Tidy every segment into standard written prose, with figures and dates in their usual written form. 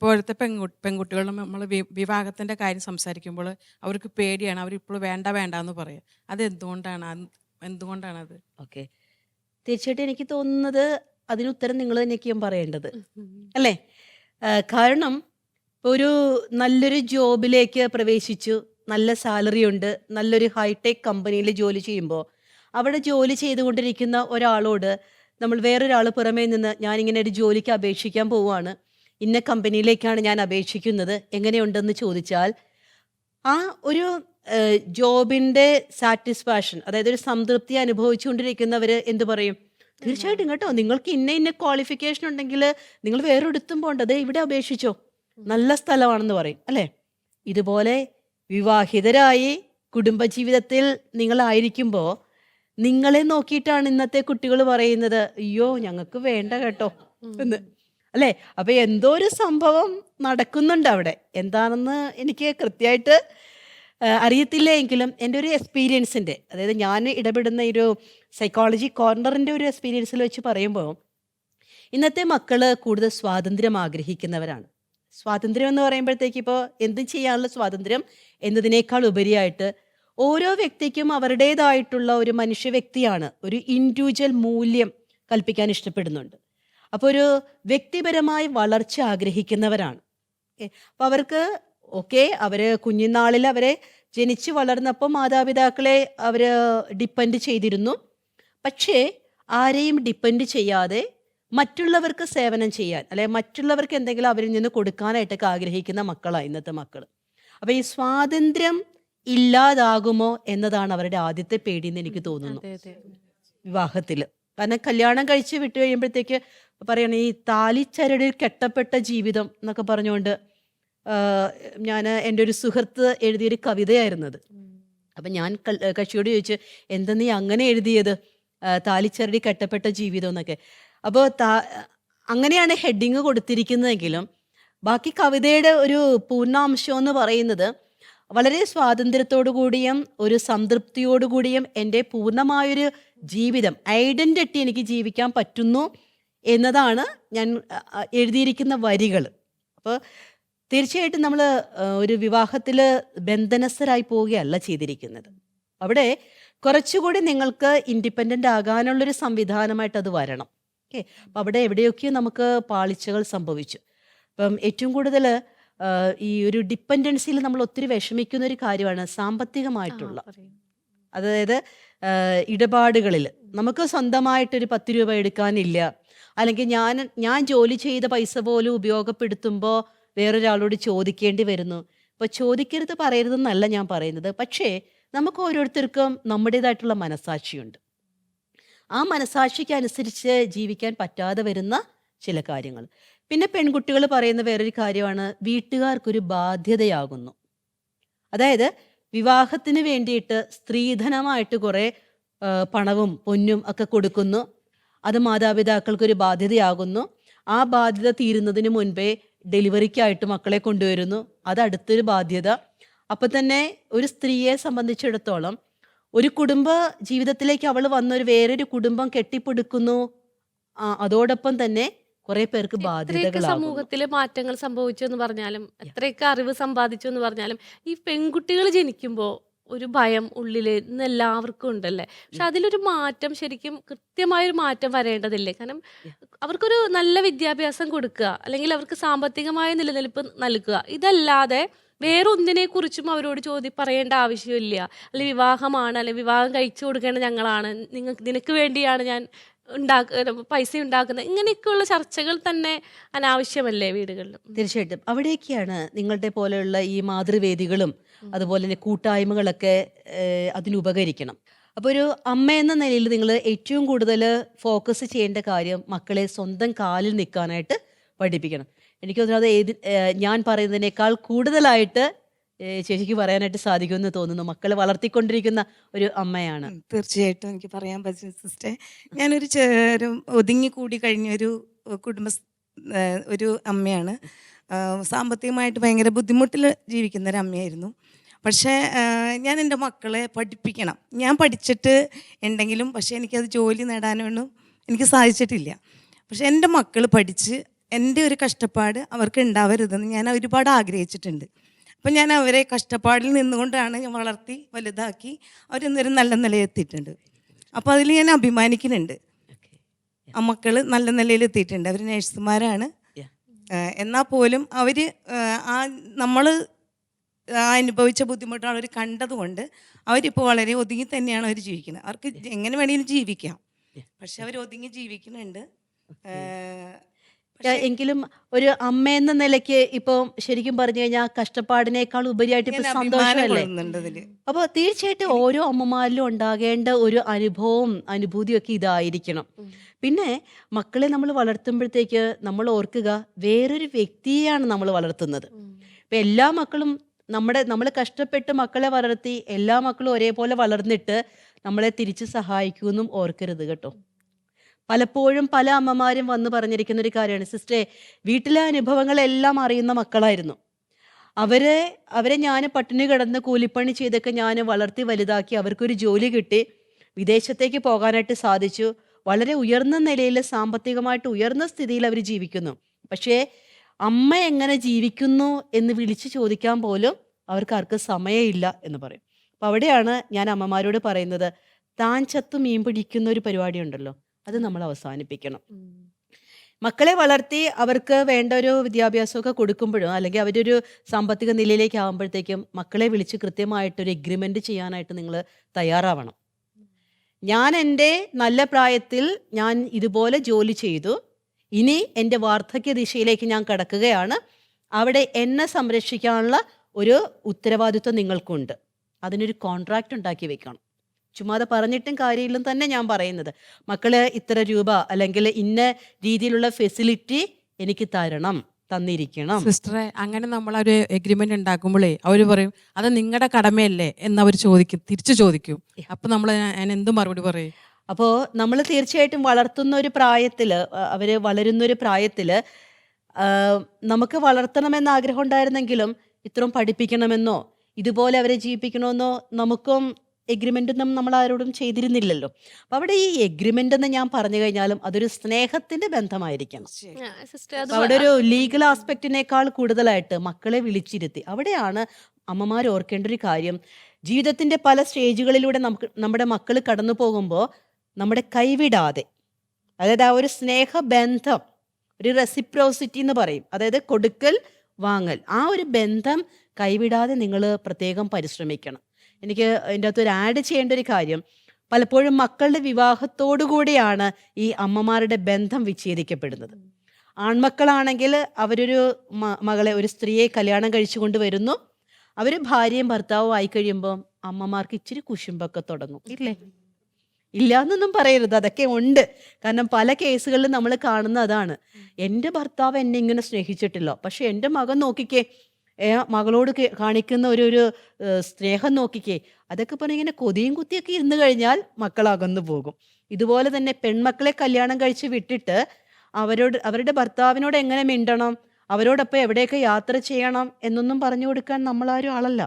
ഇപ്പോഴത്തെ പെൺകുട്ടികളും നമ്മൾ വിവാഹത്തിൻ്റെ കാര്യം സംസാരിക്കുമ്പോൾ അവർക്ക് പേടിയാണ്. അവരിപ്പോൾ വേണ്ട വേണ്ട എന്ന് പറയും. എന്തുകൊണ്ടാണത്? ഓക്കെ, തീർച്ചയായിട്ടും എനിക്ക് തോന്നുന്നത് അതിനുത്തരം നിങ്ങൾ തന്നെയൊക്കെയും പറയേണ്ടത്, അല്ലേ? കാരണം ഒരു നല്ലൊരു ജോബിലേക്ക് പ്രവേശിച്ചു, നല്ല സാലറി ഉണ്ട്, നല്ലൊരു ഹൈടെക് കമ്പനിയിൽ ജോലി ചെയ്യുമ്പോൾ അവിടെ ജോലി ചെയ്തുകൊണ്ടിരിക്കുന്ന ഒരാളോട് നമ്മൾ വേറൊരാൾ പുറമേ നിന്ന് ഞാനിങ്ങനെ ഒരു ജോലിക്ക് അപേക്ഷിക്കാൻ പോവുകയാണ്, ഇന്ന കമ്പനിയിലേക്കാണ് ഞാൻ അപേക്ഷിക്കുന്നത്, എങ്ങനെയുണ്ടെന്ന് ചോദിച്ചാൽ ആ ഒരു ജോബിൻ്റെ സാറ്റിസ്ഫാക്ഷൻ, അതായത് ഒരു സംതൃപ്തി അനുഭവിച്ചുകൊണ്ടിരിക്കുന്നവർ എന്ത് പറയും? തീർച്ചയായിട്ടും കേട്ടോ, നിങ്ങൾക്ക് ഇന്ന ക്വാളിഫിക്കേഷൻ ഉണ്ടെങ്കിൽ നിങ്ങൾ വേറൊരിടത്തും പോകണ്ടത്, ഇവിടെ അപേക്ഷിച്ചോ, നല്ല സ്ഥലമാണെന്ന് പറയും, അല്ലേ? ഇതുപോലെ വിവാഹിതരായി കുടുംബജീവിതത്തിൽ നിങ്ങളായിരിക്കുമ്പോൾ നിങ്ങളെ നോക്കിയിട്ടാണ് ഇന്നത്തെ കുട്ടികൾ പറയുന്നത്, അയ്യോ ഞങ്ങൾക്ക് വേണ്ട കേട്ടോ എന്ന്, അല്ലേ? അപ്പൊ എന്തോ ഒരു സംഭവം നടക്കുന്നുണ്ട് അവിടെ. എന്താണെന്ന് എനിക്ക് കൃത്യമായിട്ട് അറിയത്തില്ല എങ്കിലും എൻ്റെ ഒരു എക്സ്പീരിയൻസിൻ്റെ, അതായത് ഞാൻ ഇടപെടുന്ന ഒരു സൈക്കോളജി കോർണറിൻ്റെ ഒരു എക്സ്പീരിയൻസിൽ വെച്ച് പറയുമ്പോൾ ഇന്നത്തെ മക്കൾ കൂടുതൽ സ്വാതന്ത്ര്യം ആഗ്രഹിക്കുന്നവരാണ്. സ്വാതന്ത്ര്യം എന്ന് പറയുമ്പോഴത്തേക്ക് ഇപ്പോൾ എന്തും ചെയ്യാനുള്ള സ്വാതന്ത്ര്യം എന്നതിനേക്കാൾ ഉപരിയായിട്ട് ഓരോ വ്യക്തിക്കും അവരുടേതായിട്ടുള്ള ഒരു മനുഷ്യ വ്യക്തിയാണ്, ഒരു ഇൻഡിവിജ്വൽ മൂല്യം കൽപ്പിക്കാൻ ഇഷ്ടപ്പെടുന്നുണ്ട്. അപ്പോൾ ഒരു വ്യക്തിപരമായ വളർച്ച ആഗ്രഹിക്കുന്നവരാണ്. അപ്പോൾ അവർക്ക് അവർ കുഞ്ഞുനാളിൽ അവരെ ജനിച്ച് വളർന്നപ്പോൾ മാതാപിതാക്കളെ അവർ ഡിപ്പെൻഡ് ചെയ്തിരുന്നു. പക്ഷേ ആരെയും ഡിപ്പെൻഡ് ചെയ്യാതെ മറ്റുള്ളവർക്ക് സേവനം ചെയ്യാൻ, അല്ലെ മറ്റുള്ളവർക്ക് എന്തെങ്കിലും അവരിൽ നിന്ന് കൊടുക്കാനായിട്ടൊക്കെ ആഗ്രഹിക്കുന്ന മക്കളാണ് ഇന്നത്തെ മക്കൾ. അപ്പോൾ ഈ സ്വാതന്ത്ര്യം ഇല്ലാതാകുമോ എന്നതാണ് അവരുടെ ആദ്യത്തെ പേടിയെന്ന് എനിക്ക് തോന്നുന്നു വിവാഹത്തിൽ. കാരണം കല്യാണം കഴിച്ച് വിട്ടു കഴിയുമ്പോഴത്തേക്ക് പറയണ ഈ താലിച്ചരടിൽ കെട്ടപ്പെട്ട ജീവിതം എന്നൊക്കെ പറഞ്ഞുകൊണ്ട് ഞാൻ എൻ്റെ ഒരു സുഹൃത്ത് എഴുതിയൊരു കവിതയായിരുന്നത്. അപ്പം ഞാൻ കക്ഷിയോട് ചോദിച്ചു, എന്താ നീ അങ്ങനെ എഴുതിയത്, താലിച്ചരടി കെട്ടപ്പെട്ട ജീവിതം എന്നൊക്കെ. അപ്പോൾ അങ്ങനെയാണ് ഹെഡിങ് കൊടുത്തിരിക്കുന്നതെങ്കിലും ബാക്കി കവിതയുടെ ഒരു പൂർണ്ണാംശം എന്ന് പറയുന്നത് വളരെ സ്വാതന്ത്ര്യത്തോടു കൂടിയും ഒരു സംതൃപ്തിയോടു കൂടിയും എൻ്റെ പൂർണ്ണമായൊരു ജീവിതം, ഐഡൻറ്റിറ്റി എനിക്ക് ജീവിക്കാൻ പറ്റുന്നു എന്നതാണ് ഞാൻ എഴുതിയിരിക്കുന്ന വരികൾ. അപ്പോൾ തീർച്ചയായിട്ടും നമ്മൾ ഒരു വിവാഹത്തിൽ ബന്ധനസ്ഥരായി പോവുകയല്ല ചെയ്തിരിക്കുന്നത്. അവിടെ കുറച്ചുകൂടി നിങ്ങൾക്ക് ഇൻഡിപെൻഡൻ്റ് ആകാനുള്ളൊരു സംവിധാനമായിട്ട് അത് വരണം. ഓക്കെ, അപ്പം അവിടെ എവിടെയൊക്കെയോ നമുക്ക് പാളിച്ചകൾ സംഭവിച്ചു. അപ്പം ഏറ്റവും കൂടുതൽ ഈ ഒരു ഡിപ്പെൻഡൻസിയിൽ നമ്മൾ ഒത്തിരി വിഷമിക്കുന്ന ഒരു കാര്യമാണ് സാമ്പത്തികമായിട്ടുള്ള, അതായത് ഇടപാടുകളിൽ നമുക്ക് സ്വന്തമായിട്ടൊരു 10 രൂപ എടുക്കാനില്ല, അല്ലെങ്കിൽ ഞാൻ ജോലി ചെയ്ത പൈസ പോലും ഉപയോഗപ്പെടുത്തുമ്പോൾ വേറൊരാളോട് ചോദിക്കേണ്ടി വരുന്നു. ഇപ്പോൾ ചോദിക്കരുത് പറയരുതെന്നല്ല ഞാൻ പറയുന്നത്, പക്ഷേ നമുക്ക് ഓരോരുത്തർക്കും നമ്മുടേതായിട്ടുള്ള മനസാക്ഷിയുണ്ട്. ആ മനസാക്ഷിക്ക് അനുസരിച്ച് ജീവിക്കാൻ പറ്റാതെ വരുന്ന ചില കാര്യങ്ങൾ. പിന്നെ പെൺകുട്ടികൾ പറയുന്ന വേറൊരു കാര്യമാണ് വീട്ടുകാർക്കൊരു ബാധ്യതയാകുന്നു. അതായത് വിവാഹത്തിന് വേണ്ടിയിട്ട് സ്ത്രീധനമായിട്ട് കുറേ പണവും പൊന്നും ഒക്കെ കൊടുക്കുന്നു, അത് മാതാപിതാക്കൾക്കൊരു ബാധ്യതയാകുന്നു. ആ ബാധ്യത തീരുന്നതിന് മുൻപേ ഡെലിവറിക്കായിട്ട് മക്കളെ കൊണ്ടുവരുന്നു, അത് അടുത്തൊരു ബാധ്യത. അപ്പം തന്നെ ഒരു സ്ത്രീയെ സംബന്ധിച്ചിടത്തോളം ഒരു കുടുംബ ജീവിതത്തിലേക്ക് അവൾ വന്നൊരു വേറൊരു കുടുംബം കെട്ടിപ്പടുക്കുന്നു, അതോടൊപ്പം തന്നെ കുറെ പേർക്ക് ബാധ്യതകളാകുന്നു. സമൂഹത്തിൽ മാറ്റങ്ങൾ സംഭവിച്ചു എന്ന് പറഞ്ഞാലും എത്രയൊക്കെ അറിവ് സമ്പാദിച്ചു എന്ന് പറഞ്ഞാലും ഈ പെൺകുട്ടികൾ ജനിക്കുമ്പോൾ ഒരു ഭയം ഉള്ളിൽ ഇന്ന് എല്ലാവർക്കും ഉണ്ടല്ലേ. പക്ഷെ അതിലൊരു മാറ്റം, ശരിക്കും കൃത്യമായൊരു മാറ്റം വരേണ്ടതില്ലേ? കാരണം അവർക്കൊരു നല്ല വിദ്യാഭ്യാസം കൊടുക്കുക, അല്ലെങ്കിൽ അവർക്ക് സാമ്പത്തികമായ നിലനിൽപ്പ് നൽകുക, ഇതല്ലാതെ വേറൊന്നിനെ കുറിച്ചും അവരോട് പറയേണ്ട ആവശ്യമില്ല. അല്ലെങ്കിൽ വിവാഹമാണ്, അല്ലെങ്കിൽ വിവാഹം കഴിച്ചു കൊടുക്കേണ്ട ഞങ്ങളാണ്, നിനക്ക് വേണ്ടിയാണ് ഞാൻ പൈസ ഉണ്ടാക്കുന്നത്, ഇങ്ങനെയൊക്കെയുള്ള ചർച്ചകൾ തന്നെ അനാവശ്യമല്ലേ വീടുകളിൽ? തീർച്ചയായിട്ടും അവിടേക്കാണ് നിങ്ങളുടെ പോലെയുള്ള ഈ മാതൃവേദികളും അതുപോലെ തന്നെ കൂട്ടായ്മകളൊക്കെ അതിനുപകരിക്കണം. അപ്പോൾ ഒരു അമ്മ എന്ന നിലയിൽ നിങ്ങൾ ഏറ്റവും കൂടുതൽ ഫോക്കസ് ചെയ്യേണ്ട കാര്യം മക്കളെ സ്വന്തം കാലിൽ നിൽക്കാനായിട്ട് പഠിപ്പിക്കണം. എനിക്ക് തോന്നുന്നത് ഞാൻ പറയുന്നതിനേക്കാൾ കൂടുതലായിട്ട് ചേച്ചിക്ക് പറയാനായിട്ട് സാധിക്കുമെന്ന് തോന്നുന്നു. മക്കളെ വളർത്തിക്കൊണ്ടിരിക്കുന്ന ഒരു അമ്മയാണ്. തീർച്ചയായിട്ടും എനിക്ക് പറയാൻ പറ്റും സിസ്റ്ററെ. ഞാനൊരു ഒതുങ്ങിക്കൂടി കഴിഞ്ഞൊരു ഒരു അമ്മയാണ്. സാമ്പത്തികമായിട്ട് ഭയങ്കര ബുദ്ധിമുട്ടിൽ ജീവിക്കുന്ന ഒരു അമ്മയായിരുന്നു. പക്ഷേ ഞാൻ എൻ്റെ മക്കളെ പഠിപ്പിക്കണം, ഞാൻ പഠിച്ചിട്ട് ഉണ്ടെങ്കിലും പക്ഷേ എനിക്കത് ജോലി നേടാനൊന്നും എനിക്ക് സാധിച്ചിട്ടില്ല. പക്ഷേ എൻ്റെ മക്കൾ പഠിച്ച് എൻ്റെ ഒരു കഷ്ടപ്പാട് അവർക്ക് ഉണ്ടാവരുതെന്ന് ഞാൻ ഒരുപാട് ആഗ്രഹിച്ചിട്ടുണ്ട്. അപ്പം ഞാൻ അവരെ കഷ്ടപ്പാടിൽ നിന്നുകൊണ്ടാണ് ഞാൻ വളർത്തി വലുതാക്കി അവരിന്നൊരു നല്ല നിലയെത്തിയിട്ടുണ്ട്. അപ്പോൾ അതിൽ ഞാൻ അഭിമാനിക്കുന്നുണ്ട്. ആ മക്കൾ നല്ല നിലയിലെത്തിയിട്ടുണ്ട്. അവർ നേഴ്സുമാരാണ്. എന്നാൽ പോലും അവർ ആ നമ്മൾ അനുഭവിച്ച ബുദ്ധിമുട്ടുകൾ അവർ കണ്ടതുകൊണ്ട് അവരിപ്പോൾ വളരെ ഒതുങ്ങി തന്നെയാണ് അവർ ജീവിക്കുന്നത്. അവർക്ക് എങ്ങനെ വേണമെങ്കിലും ജീവിക്കാം, പക്ഷെ അവർ ഒതുങ്ങി ജീവിക്കുന്നുണ്ട്. എങ്കിലും ഒരു അമ്മ എന്ന നിലയ്ക്ക് ഇപ്പൊ ശരിക്കും പറഞ്ഞു കഴിഞ്ഞാൽ കഷ്ടപ്പാടിനേക്കാൾ ഉപരിയായിട്ട് ഇപ്പൊ സന്തോഷമല്ലേ? അപ്പോൾ തീർച്ചയായിട്ടും ഓരോ അമ്മമാരിലും ഉണ്ടാകേണ്ട ഒരു അനുഭൂതിയും ഒക്കെ ഇതായിരിക്കണം. പിന്നെ മക്കളെ നമ്മൾ വളർത്തുമ്പോഴത്തേക്ക് നമ്മൾ ഓർക്കുക, വേറൊരു വ്യക്തിയെയാണ് നമ്മൾ വളർത്തുന്നത്. ഇപ്പൊ എല്ലാ മക്കളും നമ്മൾ കഷ്ടപ്പെട്ട് മക്കളെ വളർത്തി എല്ലാ മക്കളും ഒരേപോലെ വളർന്നിട്ട് നമ്മളെ തിരിച്ച് സഹായിക്കുമെന്നും ഓർക്കരുത് കേട്ടോ. പലപ്പോഴും പല അമ്മമാരും വന്ന് പറഞ്ഞിരിക്കുന്ന ഒരു കാര്യമാണ്, സിസ്റ്ററെ വീട്ടിലെ അനുഭവങ്ങളെല്ലാം അറിയുന്ന മക്കളായിരുന്നു. അവരെ ഞാൻ പട്ടിണി കിടന്ന് കൂലിപ്പണി ചെയ്തൊക്കെ ഞാൻ വളർത്തി വലുതാക്കി, അവർക്കൊരു ജോലി കിട്ടി, വിദേശത്തേക്ക് പോകാനായിട്ട് സാധിച്ചു, വളരെ ഉയർന്ന നിലയിൽ സാമ്പത്തികമായിട്ട് ഉയർന്ന സ്ഥിതിയിൽ അവർ ജീവിക്കുന്നു. പക്ഷേ അമ്മ എങ്ങനെ ജീവിക്കുന്നു എന്ന് വിളിച്ചു ചോദിക്കാൻ പോലും അവർക്ക് ആർക്ക് സമയമില്ല എന്ന് പറയും. അപ്പം അവിടെയാണ് ഞാൻ അമ്മമാരോട് പറയുന്നത്, താൻ ചത്തു മീൻ പിടിക്കുന്ന ഒരു പരിപാടി ഉണ്ടല്ലോ, അത് നമ്മൾ അവസാനിപ്പിക്കണം. മക്കളെ വളർത്തി അവർക്ക് വേണ്ട ഒരു വിദ്യാഭ്യാസമൊക്കെ കൊടുക്കുമ്പോഴും അല്ലെങ്കിൽ അവരൊരു സാമ്പത്തിക നിലയിലേക്ക് ആകുമ്പോഴത്തേക്കും മക്കളെ വിളിച്ച് കൃത്യമായിട്ടൊരു എഗ്രിമെൻ്റ് ചെയ്യാനായിട്ട് നിങ്ങൾ തയ്യാറാവണം. ഞാൻ എൻ്റെ നല്ല പ്രായത്തിൽ ഞാൻ ഇതുപോലെ ജോലി ചെയ്തു, ഇനി എൻ്റെ വാർദ്ധക്യ ദിശയിലേക്ക് ഞാൻ കടക്കുകയാണ്, അവിടെ എന്നെ സംരക്ഷിക്കാനുള്ള ഒരു ഉത്തരവാദിത്വം നിങ്ങൾക്കുണ്ട്. അതിനൊരു കോൺട്രാക്റ്റ് ഉണ്ടാക്കി വെക്കണം. ചുമ്മാതെ പറഞ്ഞിട്ടും കാര്യമില്ലെന്ന് തന്നെ ഞാൻ പറയുന്നത്. മക്കള് ഇത്ര രൂപ അല്ലെങ്കിൽ ഇന്ന രീതിയിലുള്ള ഫെസിലിറ്റി എനിക്ക് തന്നിരിക്കണം. സിസ്റ്ററെ, അങ്ങനെ നമ്മൾ ഒരു എഗ്രിമെന്റ് ഉണ്ടാക്കുമ്പോഴേ അവർ പറയും അത് നിങ്ങളുടെ കടമയല്ലേ എന്നവർ തിരിച്ചു ചോദിക്കും. അപ്പൊ നമ്മൾ എന്ത് മറുപടി പറയും? അപ്പോൾ നമ്മൾ തീർച്ചയായിട്ടും വളർത്തുന്ന ഒരു പ്രായത്തിൽ, അവർ വളരുന്നൊരു പ്രായത്തിൽ നമുക്ക് വളർത്തണമെന്ന് ആഗ്രഹം ഉണ്ടായിരുന്നെങ്കിലും ഇത്രയും പഠിപ്പിക്കണമെന്നോ ഇതുപോലെ അവരെ ജീവിപ്പിക്കണമെന്നോ നമുക്കും എഗ്രിമെൻ്റൊന്നും നമ്മൾ ആരോടും ചെയ്തിരുന്നില്ലല്ലോ. അപ്പം അവിടെ ഈ എഗ്രിമെൻ്റ് എന്ന് ഞാൻ പറഞ്ഞു കഴിഞ്ഞാലും അതൊരു സ്നേഹത്തിൻ്റെ ബന്ധമായിരിക്കണം. അവിടെ ഒരു ലീഗൽ ആസ്പെക്റ്റിനേക്കാൾ കൂടുതലായിട്ട് മക്കളെ വിളിച്ചിരുത്തി അവിടെയാണ് അമ്മമാർ ഓർക്കേണ്ട ഒരു കാര്യം. ജീവിതത്തിൻ്റെ പല സ്റ്റേജുകളിലൂടെ നമ്മുടെ മക്കൾ കടന്നു പോകുമ്പോൾ നമ്മുടെ കൈവിടാതെ, അതായത് ആ ഒരു സ്നേഹബന്ധം, ഒരു റെസിപ്രോസിറ്റി എന്ന് പറയും, അതായത് കൊടുക്കൽ വാങ്ങൽ, ആ ഒരു ബന്ധം കൈവിടാതെ നിങ്ങൾ പ്രത്യേകം പരിശ്രമിക്കണം. എനിക്ക് അതിൻ്റെ അകത്ത് ഒരു ആഡ് ചെയ്യേണ്ട ഒരു കാര്യം, പലപ്പോഴും മക്കളുടെ വിവാഹത്തോടു കൂടിയാണ് ഈ അമ്മമാരുടെ ബന്ധം വിച്ഛേദിക്കപ്പെടുന്നത്. ആൺമക്കളാണെങ്കിൽ അവരൊരു മകളെ, ഒരു സ്ത്രീയെ കല്യാണം കഴിച്ചു കൊണ്ടുവരുന്നു, അവർ ഭാര്യയും ഭർത്താവും ആയി കഴിയുമ്പോൾ അമ്മമാർക്ക് ഇച്ചിരി കുശുമ്പൊക്കെ തുടങ്ങും, ഇല്ലേ? ഇല്ല എന്നൊന്നും പറയരുത്, അതൊക്കെ ഉണ്ട്. കാരണം പല കേസുകളിലും നമ്മൾ കാണുന്ന അതാണ്, എൻ്റെ ഭർത്താവ് എന്നെ ഇങ്ങനെ സ്നേഹിച്ചിട്ടില്ല, പക്ഷെ എൻ്റെ മകൻ നോക്കിക്കേ, മകളോട് കാണിക്കുന്ന ഒരു സ്നേഹം നോക്കിക്കേ. അതൊക്കെ പറഞ്ഞ് ഇങ്ങനെ കൊതിയും കുത്തിയൊക്കെ ഇരുന്ന് കഴിഞ്ഞാൽ മക്കൾ അകന്നു പോകും. ഇതുപോലെ തന്നെ പെൺമക്കളെ കല്യാണം കഴിച്ച് വിട്ടിട്ട് അവരുടെ ഭർത്താവിനോട് എങ്ങനെ മിണ്ടണം, അവരോടൊപ്പം എവിടെയൊക്കെ യാത്ര ചെയ്യണം എന്നൊന്നും പറഞ്ഞു കൊടുക്കാൻ നമ്മളാരും ആളല്ല.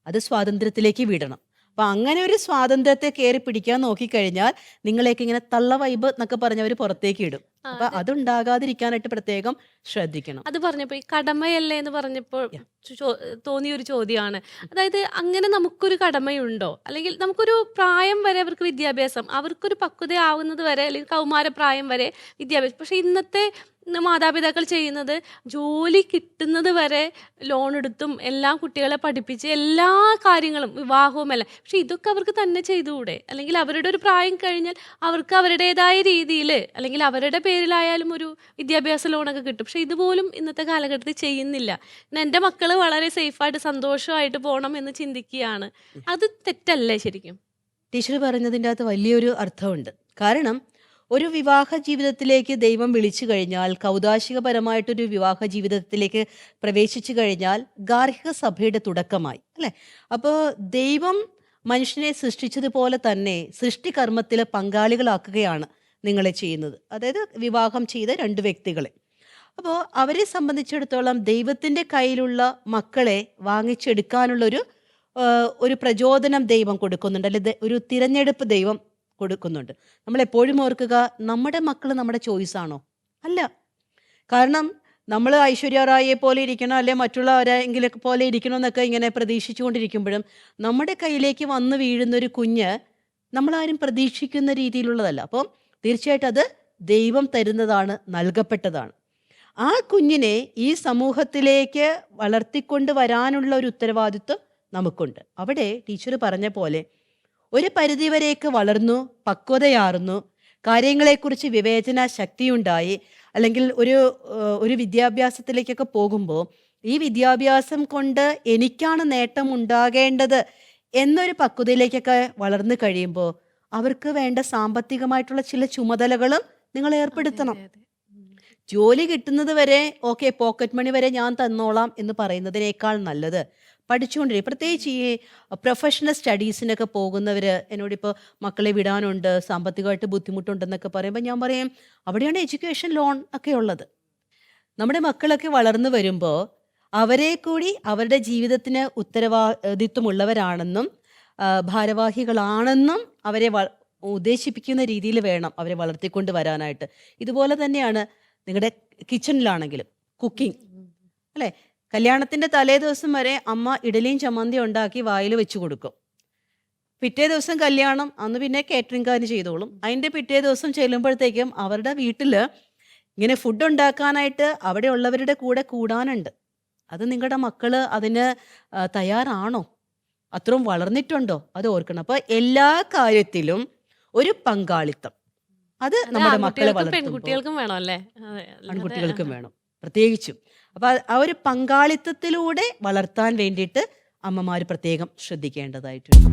അത് സ്വാതന്ത്ര്യത്തിലേക്ക് വിടണം. അപ്പം അങ്ങനെ ഒരു സ്വാതന്ത്ര്യത്തെ കയറി പിടിക്കാൻ നോക്കിക്കഴിഞ്ഞാൽ നിങ്ങളെയൊക്കെ ഇങ്ങനെ തള്ള വൈബ് എന്നൊക്കെ പറഞ്ഞവർ പുറത്തേക്ക് ഇടും. അപ്പൊ അതുണ്ടാകാതിരിക്കാനായിട്ട് പ്രത്യേകം ശ്രദ്ധിക്കണം. അത് പറഞ്ഞപ്പോൾ ഈ കടമയല്ലേ എന്ന് പറഞ്ഞപ്പോൾ തോന്നിയൊരു ചോദ്യമാണ്. അതായത് അങ്ങനെ നമുക്കൊരു കടമയുണ്ടോ? അല്ലെങ്കിൽ നമുക്കൊരു പ്രായം വരെ അവർക്ക് വിദ്യാഭ്യാസം, അവർക്കൊരു പക്വത ആവുന്നത് വരെ അല്ലെങ്കിൽ കൗമാരപ്രായം വരെ വിദ്യാഭ്യാസം. പക്ഷെ ഇന്നത്തെ മാതാപിതാക്കൾ ചെയ്യുന്നത് ജോലി കിട്ടുന്നത് വരെ ലോൺ എടുത്തും എല്ലാം കുട്ടികളെ പഠിപ്പിച്ച് എല്ലാ കാര്യങ്ങളും വിവാഹവും എല്ലാം. പക്ഷെ ഇതൊക്കെ അവർക്ക് തന്നെ ചെയ്തുകൂടെ? അല്ലെങ്കിൽ അവരുടെ ഒരു പ്രായം കഴിഞ്ഞാൽ അവർക്ക് അവരുടേതായ രീതിയിൽ അല്ലെങ്കിൽ അവരുടെ പേരിലായാലും ഒരു വിദ്യാഭ്യാസ ലോണൊക്കെ കിട്ടും. പക്ഷെ ഇതുപോലും ഇന്നത്തെ കാലഘട്ടത്തിൽ ചെയ്യുന്നില്ല. എൻ്റെ മക്കൾ വളരെ സേഫായിട്ട് സന്തോഷമായിട്ട് പോകണം എന്ന് ചിന്തിക്കുകയാണ്. അത് തെറ്റല്ലേ ശരിക്കും? ടീച്ചർ പറഞ്ഞതിൻ്റെ അകത്ത് വലിയൊരു അർത്ഥമുണ്ട്. കാരണം ഒരു വിവാഹ ജീവിതത്തിലേക്ക് ദൈവം വിളിച്ചു കഴിഞ്ഞാൽ, കൗദാശികപരമായിട്ടൊരു വിവാഹ ജീവിതത്തിലേക്ക് പ്രവേശിച്ചു കഴിഞ്ഞാൽ ഗാർഹിക സഭയുടെ തുടക്കമായി, അല്ലേ? അപ്പോൾ ദൈവം മനുഷ്യനെ സൃഷ്ടിച്ചതുപോലെ തന്നെ സൃഷ്ടികർമ്മത്തിൽ പങ്കാളികളാക്കുകയാണ് നിങ്ങളെ ചെയ്യുന്നത്, അതായത് വിവാഹം ചെയ്ത രണ്ട് വ്യക്തികളെ. അപ്പോൾ അവരെ സംബന്ധിച്ചിടത്തോളം ദൈവത്തിൻ്റെ കയ്യിലുള്ള മക്കളെ വാങ്ങിച്ചെടുക്കാനുള്ളൊരു ഒരു പ്രചോദനം ദൈവം കൊടുക്കുന്നുണ്ട്, അല്ലെ ഒരു തിരഞ്ഞെടുപ്പ് ദൈവം കൊടുക്കുന്നുണ്ട്. നമ്മളെപ്പോഴും ഓർക്കുക, നമ്മുടെ മക്കൾ നമ്മുടെ ചോയ്സാണോ? അല്ല. കാരണം നമ്മൾ ഐശ്വര്യ റായിയെ പോലെ ഇരിക്കണം, അല്ലെ മറ്റുള്ളവരെങ്കിലും പോലെ ഇരിക്കണം എന്നൊക്കെ ഇങ്ങനെ പ്രതീക്ഷിച്ചുകൊണ്ടിരിക്കുമ്പോഴും നമ്മുടെ കയ്യിലേക്ക് വന്നു വീഴുന്നൊരു കുഞ്ഞ് നമ്മളാരും പ്രതീക്ഷിക്കുന്ന രീതിയിലുള്ളതല്ല. അപ്പം തീർച്ചയായിട്ടും അത് ദൈവം തരുന്നതാണ്, നൽകപ്പെട്ടതാണ്. ആ കുഞ്ഞിനെ ഈ സമൂഹത്തിലേക്ക് വളർത്തിക്കൊണ്ട് വരാനുള്ള ഒരു ഉത്തരവാദിത്വം നമുക്കുണ്ട്. അവിടെ ടീച്ചർ പറഞ്ഞ പോലെ ഒരു പരിധിവരെയൊക്കെ വളർന്നു, പക്വതയാർന്നു, കാര്യങ്ങളെക്കുറിച്ച് വിവേചന ശക്തിയുണ്ടായി, അല്ലെങ്കിൽ ഒരു വിദ്യാഭ്യാസത്തിലേക്കൊക്കെ പോകുമ്പോൾ ഈ വിദ്യാഭ്യാസം കൊണ്ട് എനിക്കാണ് നേട്ടം ഉണ്ടാകേണ്ടത് എന്നൊരു പക്വതയിലേക്കൊക്കെ വളർന്നു കഴിയുമ്പോൾ അവർക്ക് വേണ്ട സാമ്പത്തികമായിട്ടുള്ള ചില ചുമതലകളും നിങ്ങൾ ഏർപ്പെടുത്തണം. ജോലി കിട്ടുന്നത് വരെ ഓക്കെ, പോക്കറ്റ് മണി വരെ ഞാൻ തന്നോളാം എന്ന് പറയുന്നതിനേക്കാൾ നല്ലത് പഠിച്ചുകൊണ്ടിരിക്കും. പ്രത്യേകിച്ച് ഈ പ്രൊഫഷണൽ സ്റ്റഡീസിനൊക്കെ പോകുന്നവർ എന്നോടിപ്പോൾ മക്കളെ വിടാനുണ്ട്, സാമ്പത്തികമായിട്ട് ബുദ്ധിമുട്ടുണ്ടെന്നൊക്കെ പറയുമ്പോൾ ഞാൻ പറയും അവിടെയാണ് എഡ്യൂക്കേഷൻ ലോൺ ഒക്കെ ഉള്ളത്. നമ്മുടെ മക്കളൊക്കെ വളർന്നു വരുമ്പോൾ അവരെ കൂടി അവരുടെ ജീവിതത്തിന് ഉത്തരവാദിത്വമുള്ളവരാണെന്നും ഭാരവാഹികളാണെന്നും അവരെ ഉദ്ദേശിപ്പിക്കുന്ന രീതിയിൽ വേണം അവരെ വളർത്തിക്കൊണ്ട് വരാനായിട്ട്. ഇതുപോലെ തന്നെയാണ് നിങ്ങളുടെ കിച്ചണിലാണെങ്കിലും കുക്കിംഗ് അല്ലേ. കല്യാണത്തിൻ്റെ തലേ ദിവസം വരെ അമ്മ ഇഡലിയും ചമ്മന്തി ഉണ്ടാക്കി വായിൽ വെച്ച് കൊടുക്കും. പിറ്റേ ദിവസം കല്യാണം, അന്ന് പിന്നെ കേറ്ററിംഗുകാർ ചെയ്തോളും. അതിൻ്റെ പിറ്റേ ദിവസം ചെല്ലുമ്പോഴത്തേക്കും അവരുടെ വീട്ടിൽ ഇങ്ങനെ ഫുഡ് ഉണ്ടാക്കാനായിട്ട് അവിടെ ഉള്ളവരുടെ കൂടെ കൂടാനുണ്ട്. അത് നിങ്ങളുടെ മക്കൾ അതിന് തയ്യാറാണോ? അത്രയും വളർന്നിട്ടുണ്ടോ? അത് ഓർക്കണം. അപ്പോൾ എല്ലാ കാര്യത്തിലും ഒരു പങ്കാളിത്തം അത് നമ്മുടെ മക്കളെ വളർത്തുമ്പോൾ പെൺകുട്ടികൾക്കും വേണം അല്ലേ? ആൺകുട്ടികൾക്കും വേണം പ്രത്യേകിച്ചും. അപ്പോൾ ആ ഒരു പങ്കാളിത്തത്തിലൂടെ വളർത്താൻ വേണ്ടിയിട്ട് അമ്മമാർ പ്രത്യേകം ശ്രദ്ധിക്കേണ്ടതായിട്ടുണ്ട്.